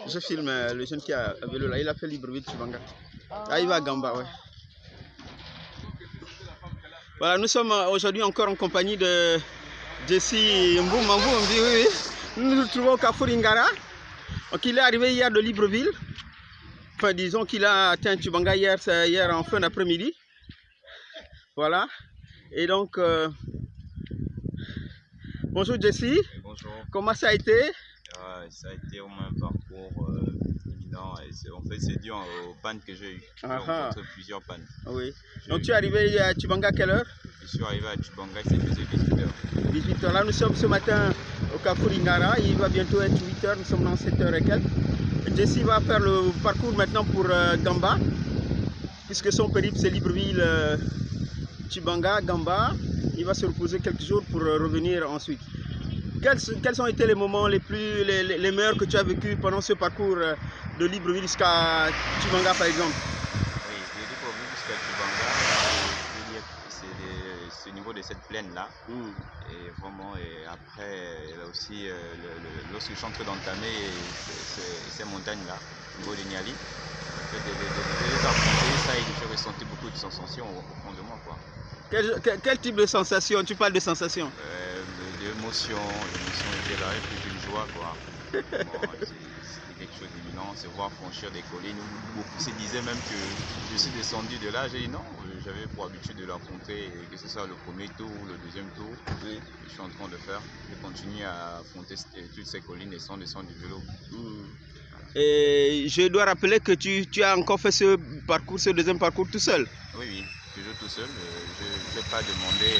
Je filme le jeune qui a vélo là, il a fait Libreville Tchibanga. Là, il va à Gamba, ouais. Voilà, nous sommes aujourd'hui encore en compagnie de Jessie Mboumambou. Oui. Nous nous retrouvons au Carrefour Ingara. Donc, il est arrivé hier de Libreville. Enfin, disons qu'il a atteint Tchibanga hier en fin d'après-midi. Voilà. Et donc, bonjour Jessie. Bonjour. Comment ça a été? Ça a été au moins un parcours éminent. En fait, c'est dû aux pannes que j'ai eues. J'ai rencontré plusieurs pannes. Oui. Donc, tu es arrivé à Tchibanga à quelle heure? Je suis arrivé à Tchibanga, il faisait 18h. 18h. Là, nous sommes ce matin au Carrefour Ingara. Il va bientôt être 8h. Nous sommes dans 7h et quelques. Jessie va faire le parcours maintenant pour Gamba, puisque son périple c'est Libreville, Tchibanga, Gamba. Il va se reposer quelques jours pour revenir ensuite. Quels ont été les moments les meilleurs que tu as vécu pendant ce parcours de Libreville jusqu'à Tchibanga par exemple? Oui, de Libreville jusqu'à Tchibanga, c'est au niveau de cette plaine là. Et vraiment, et après, là aussi, lorsque je suis en train d'entamer ces montagnes là, au niveau de Niali, de les affronter, ça, j'ai ressenti beaucoup de sensations au fond de moi, quoi. Quel type de sensation? Tu parles de sensations? L'émotion était là, et puis une joie, quoi. Bon, c'était quelque chose d'éminent, c'est voir franchir des collines. Beaucoup se disaient même que je suis descendu de là. J'ai dit non, j'avais pour habitude de l'affronter, que ce soit le premier tour ou le deuxième tour. Oui. Je suis en train de faire. Je continue à affronter toutes ces collines et sans descendre du vélo. Et je dois rappeler que tu as encore fait ce deuxième parcours tout seul? Oui, toujours tout seul. Je n'ai pas demandé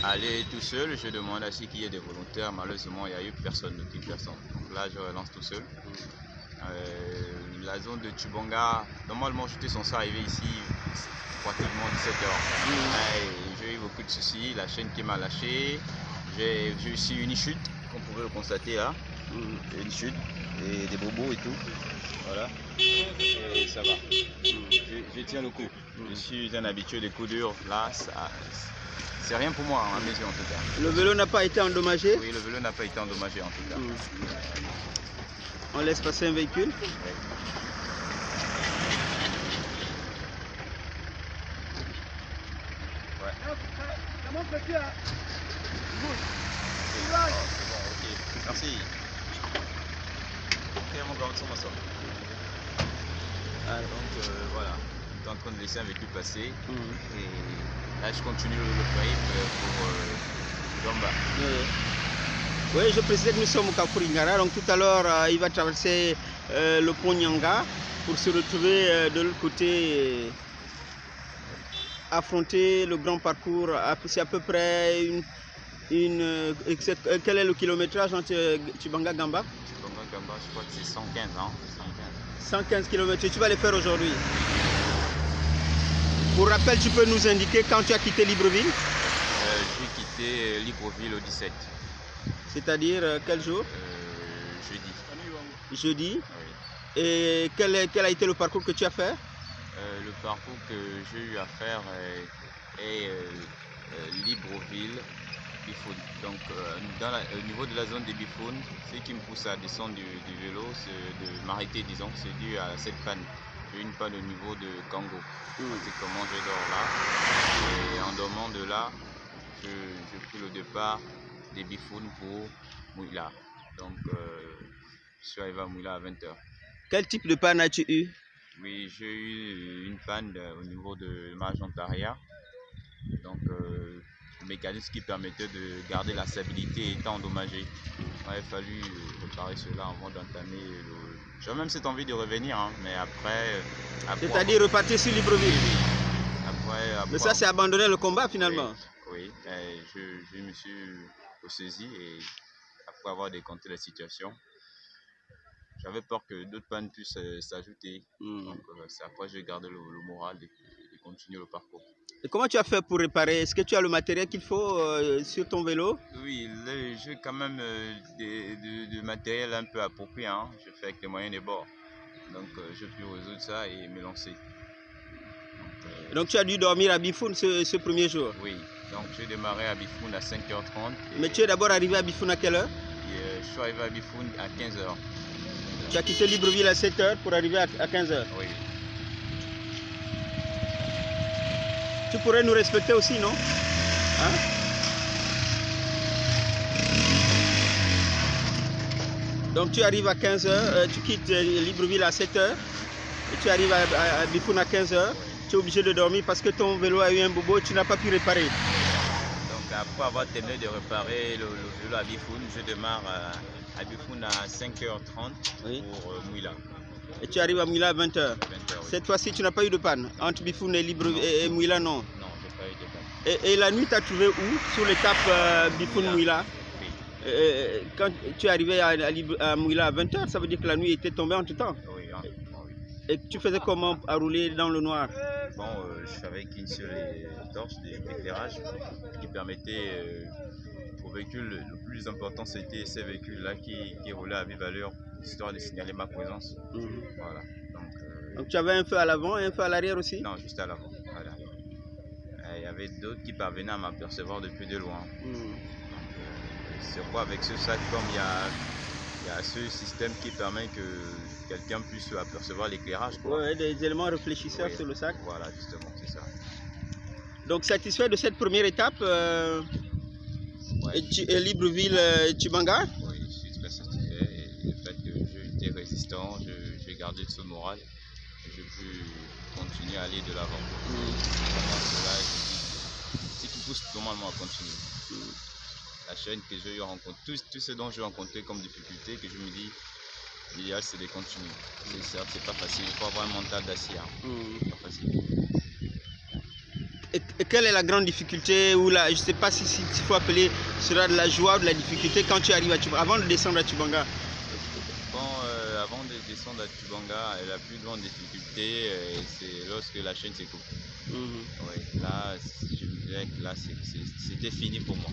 à aller tout seul. Je demande à ce qu'il y ait des volontaires. Malheureusement, il n'y a eu personne, aucune personne. Donc là, je relance tout seul. La zone de Tchibanga, normalement, j'étais censé arriver ici pratiquement 17h. J'ai eu beaucoup de soucis. La chaîne qui m'a lâché. J'ai eu une chute, comme vous pouvez le constater là. Une chute et des bobos et tout. Voilà. Et ça va. Je tiens le coup. Je suis un habitué des coups durs. Là, c'est rien pour moi, à mes yeux en tout cas. Le vélo n'a pas été endommagé? Oui, le vélo n'a pas été endommagé en tout cas. On laisse passer un véhicule? Oui. Ouais. Comment fais-tu là? C'est bon, ok. Merci. Ok, mon grand, donc voilà, je suis en train de laisser un véhicule passer. Et là, je continue le périple pour Gamba. Oui, je précise que nous sommes au Carrefour Ingara. Donc tout à l'heure, il va traverser le pont Nyanga pour se retrouver de l'autre côté, affronter le grand parcours. C'est à peu près quel est le kilométrage entre Tchibanga Gamba? Tchibanga Gamba, je crois que c'est 115 ans. 115 km. Tu vas les faire aujourd'hui? Pour rappel, tu peux nous indiquer quand tu as quitté Libreville? J'ai quitté Libreville au 17. C'est-à-dire quel jour? Jeudi. Jeudi? Oui. Et quel a été le parcours que tu as fait? Le parcours que j'ai eu à faire est Libreville, Bifoun. Donc au niveau de la zone de Bifoun, ce qui me pousse à descendre du vélo, c'est de m'arrêter, disons, c'est dû à cette panne. J'ai eu une panne au niveau de Kango. C'est comment je dors là. Et en dormant de là, j'ai pris le départ des Bifoun pour Mouila. Donc je suis arrivé à Mouila à 20h. Quel type de panne as-tu eu? Oui, j'ai eu une panne au niveau de ma jante arrière. Donc le mécanisme qui permettait de garder la stabilité étant endommagé. Il a fallu réparer cela avant d'entamer le... J'avais même cette envie de revenir, hein, mais après... C'est-à-dire repartir sur Libreville? Après, mais ça, c'est abandonner le combat finalement? Oui, je me suis ressaisi et après avoir décompté la situation, j'avais peur que d'autres pannes puissent s'ajouter. Donc c'est après j'ai gardé le moral et continuer le parcours. Et comment tu as fait pour réparer? Est-ce que tu as le matériel qu'il faut sur ton vélo? Oui, j'ai quand même du matériel un peu approprié. Hein. Je fais avec les moyens des bords. Donc je peux résoudre ça et me lancer. Donc tu as dû dormir à Bifoun ce premier jour? Oui, donc j'ai démarré à Bifoun à 5h30. Mais tu es d'abord arrivé à Bifoun à quelle heure? je suis arrivé à Bifoun à 15h. Tu as quitté Libreville à 7h pour arriver à 15h. Oui. Tu pourrais nous respecter aussi, non? Hein? Donc tu arrives à 15h, tu quittes Libreville à 7h, et tu arrives à Bifoun à 15h. Tu es obligé de dormir parce que ton vélo a eu un bobo, tu n'as pas pu réparer. Donc après avoir terminé de réparer le vélo à Bifoun, je démarre à Bifoun à 5h30 Oui. pour Mouila. Et tu arrives à Mouila à 20h. 20h, oui. Cette fois-ci, tu n'as pas eu de panne entre Bifoun et Mouila, non? Non, je n'ai pas eu de panne. Et la nuit, tu as trouvé où? Sur l'étape Bifoun-Mouila? Oui. Quand tu es arrivé à Mouila à 20h, ça veut dire que la nuit était tombée entre temps. Oui, oui. Et tu faisais comment à rouler dans le noir? Bon, je savais qu'une seule torche d'éclairage qui permettait au véhicule, le plus important c'était ces véhicules-là qui roulaient à vive allure, histoire de signaler ma présence. Voilà. Donc tu avais un feu à l'avant et un feu à l'arrière aussi? Non, juste à l'avant. Voilà. Il y avait d'autres qui parvenaient à m'apercevoir depuis de loin. C'est quoi avec ce sac, comme il y a ce système qui permet que quelqu'un puisse apercevoir l'éclairage. Oui, des éléments réfléchisseurs Oui, sur le sac. Voilà, justement, c'est ça. Donc satisfait de cette première étape Ouais. et Libreville-Tchibanga? Oui, je suis très satisfait. Et le fait que j'ai été résistant, j'ai gardé ce moral et j'ai pu continuer à aller de l'avant. C'est ce qui pousse normalement à continuer. La chaîne que j'ai eu à rencontrer, tout ce dont j'ai rencontré comme difficulté, que je me dis, l'idéal c'est de continuer. C'est certes, c'est pas facile, il faut avoir un mental d'acier. C'est pas facile. Et quelle est la grande difficulté ou je ne sais pas si il faut appeler cela de la joie ou de la difficulté quand tu arrives à Tchibanga, avant de descendre à Tchibanga? Bon, avant de descendre à Tchibanga, la plus grande difficulté, c'est lorsque la chaîne s'est coupée. Ouais, là, je me disais que là, c'était fini pour moi.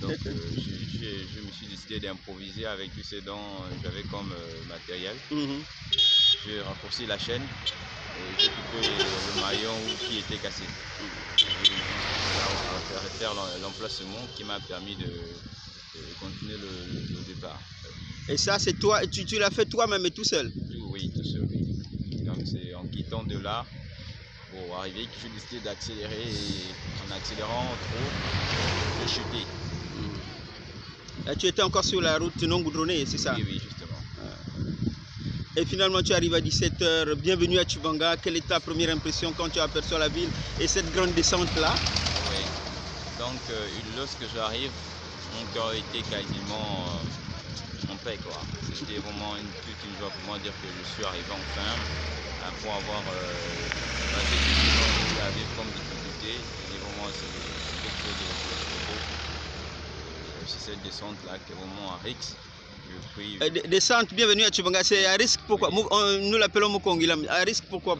Donc, je me suis décidé d'improviser avec tout ce dont j'avais comme matériel. J'ai raccourci la chaîne et j'ai coupé le maillon qui était cassé. J'ai faire l'emplacement qui m'a permis de continuer le départ. Et ça, c'est toi, tu l'as fait toi-même et tout seul? Oui, tout seul. Donc, c'est en quittant de là, pour arriver, que j'ai décidé d'accélérer et en accélérant trop, j'ai chuté. Et tu étais encore sur la route non goudronnée, c'est ça? Oui, oui, justement. Et finalement, tu arrives à 17h. Bienvenue à Tchibanga. Quelle est ta première impression quand tu aperçois la ville et cette grande descente-là? Oui. Donc, lorsque j'arrive, mon cœur était quasiment en paix, quoi. C'était vraiment toute une joie pour moi de dire que je suis arrivé enfin pour avoir passé tout ce que j'avais comme difficulté. Et vraiment, c'est quelque chose de beau. C'est cette descente-là qui est vraiment à risque. Descente, bienvenue à Tchibanga, c'est à risque pourquoi? Nous l'appelons Mukongilam. À risque pourquoi,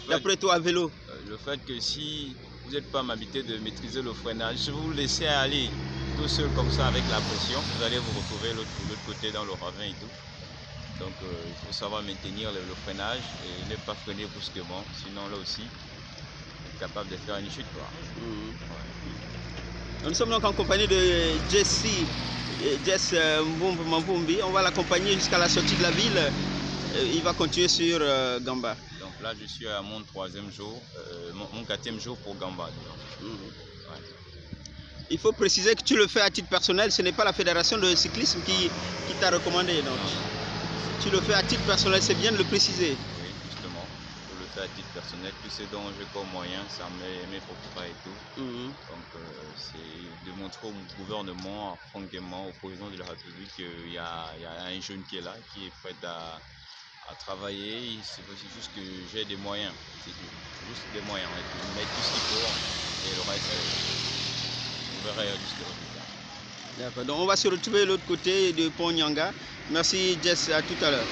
d'après toi, à vélo? Le fait que si vous n'êtes pas habitué de maîtriser le freinage, si vous vous laissez aller tout seul comme ça avec la pression, vous allez vous retrouver de l'autre côté dans le ravin et tout. Donc il faut savoir maintenir le freinage et ne pas freiner brusquement, sinon là aussi, on est capable de faire une chute, quoi. Nous sommes donc en compagnie de Jess Mvumbi. On va l'accompagner jusqu'à la sortie de la ville. Il va continuer sur Gamba. Donc là, je suis à mon 3e jour, mon 4e jour pour Gamba. Il faut préciser que tu le fais à titre personnel, ce n'est pas la fédération de cyclisme qui t'a recommandé. Donc. Tu le fais à titre personnel, c'est bien de le préciser. Oui, justement, je le fais à titre personnel. Tout ce dont j'ai comme moyen, ça mes propres frais et tout. Donc c'est de montrer au gouvernement, franchement, au président de la République qu'il y a un jeune qui est là, qui est prêt à travailler. C'est juste que j'ai des moyens. C'est juste des moyens. On met tout ce qu'il faut et le reste, on verra jusqu'au résultat. D'accord, donc on va se retrouver de l'autre côté de Pont Nyanga. Merci Jess, à tout à l'heure.